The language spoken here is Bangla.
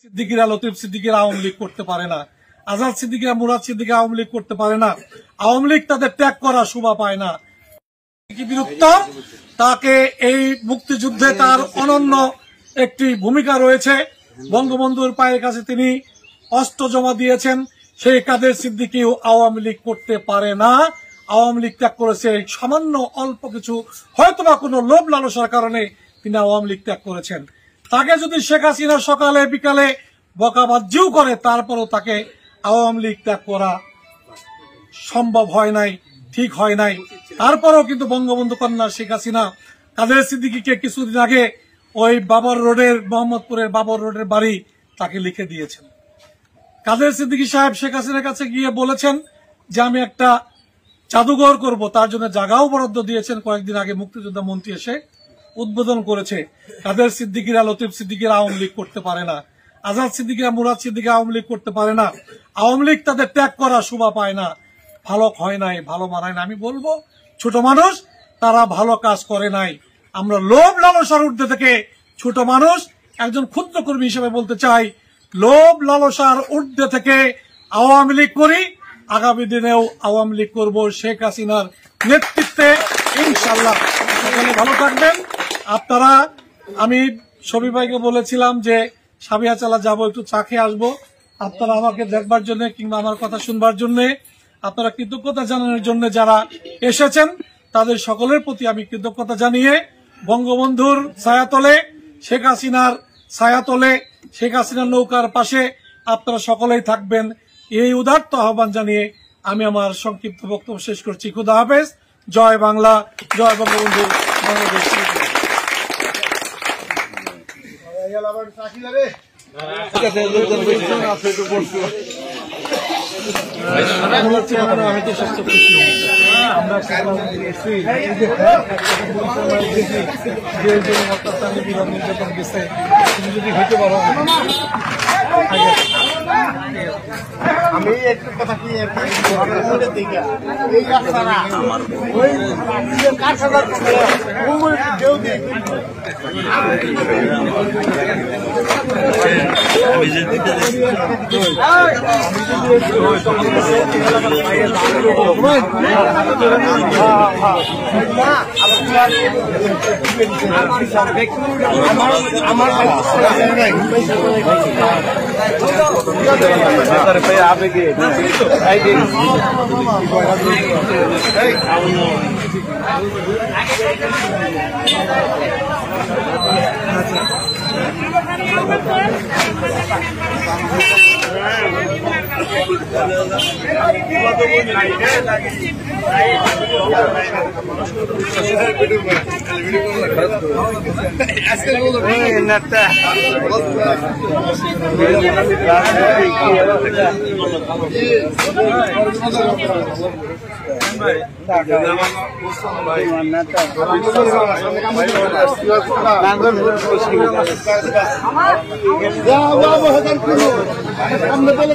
সিদ্দিকীরা লতিফ সিদ্দিকীরা আওয়ামী লীগ করতে পারে না, আজাদ সিদ্দিকীরা মুরাদ সিদ্দিকী আওয়ামী লীগ করতে পারে না। আওয়ামী লীগ তাদের ত্যাগ করা শোভা পায় না। বীরুত্তম, তাকে এই মুক্তিযুদ্ধে তার অনন্য একটি ভূমিকা রয়েছে। বঙ্গবন্ধুর পায়ের কাছে তিনি অস্ত্র জমা দিয়েছেন। সেই কাদের সিদ্দিকীও আওয়ামী লীগ করতে পারে না। আওয়ামী লীগ ত্যাগ করেছে সামান্য অল্প কিছু, হয়তোবা কোনো লোভ লালসার কারণে তিনি আওয়ামী লীগ ত্যাগ করেছেন। তাকে যদি শেখ হাসিনা সকালে বিকালে বকাবাজিও করে, তারপরও তাকে আওয়ামী লীগ ত্যাগ করা সম্ভব হয় নাই, ঠিক হয় নাই। তারপরেও কিন্তু বঙ্গবন্ধু কন্যা শেখ হাসিনা কাদের সিদ্দিকীকে কিছুদিন আগে ওই বাবর রোডের, মোহাম্মদপুরের বাবর রোডের বাড়ি তাকে লিখে দিয়েছেন। কাদের সিদ্দিকী সাহেব শেখ হাসিনার কাছে গিয়ে বলেছেন যে আমি একটা জাদুঘর করব, তার জন্য জায়গাও বরাদ্দ দিয়েছেন। কয়েকদিন আগে মুক্তিযোদ্ধা মন্ত্রী এসে উদ্বোধন করেছে। কাদের সিদ্দিকীরা লতিফ সিদ্দিকীরা আওয়ামী লীগ করতে পারে না, আজাদ সিদ্দিকীরা মুরাদ সিদ্দিকী আওয়ামী লীগ করতে পারে না। আওয়ামী লীগ তাদের ত্যাগ করা শোভা পায় না, ভালো হয় নাই, ভালো মানায় না। আমি বলবো ছোট মানুষ, তারা ভালো কাজ করে নাই। আমরা লোভ লালসার ঊর্ধ্বে থেকে ছোট মানুষ, একজন ক্ষুদ্র কর্মী হিসেবে বলতে চাই, লোভ লালসার ঊর্ধ্বে থেকে আওয়ামী লীগ করি, আগামী দিনেও আওয়ামী লীগ করবো শেখ হাসিনার নেতৃত্বে ইনশাল্লাহ। ভালো থাকবেন আপনারা। আমি শফি ভাইকে বলেছিলাম যে সাবিয়াচালা যাবো, একটু চা খেয়ে আসবো। আপনারা আমাকে দেখবার জন্য কিংবা আমার কথা শুনবার জন্য, আপনারা কৃতজ্ঞতা জানানোর জন্য যারা এসেছেন, তাদের সকলের প্রতি আমি কৃতজ্ঞতা জানিয়ে বঙ্গবন্ধুর ছায়াতলে, শেখ হাসিনার ছায়াতলে, শেখ হাসিনার নৌকার পাশে আপনারা সকলেই থাকবেন, এই উদাত্ত আহ্বান জানিয়ে আমি আমার সংক্ষিপ্ত বক্তব্য শেষ করছি। খুদা হাফেজ। জয় বাংলা, জয় বঙ্গবন্ধু, বাংলাদেশ। আমি তো স্বাস্থ্য খুশি, আমরা বিভাগ নির্যাতন গেছে, তুমি যদি হইতে পারো। আমি একটু কথা কি আমার আবেগে আমরা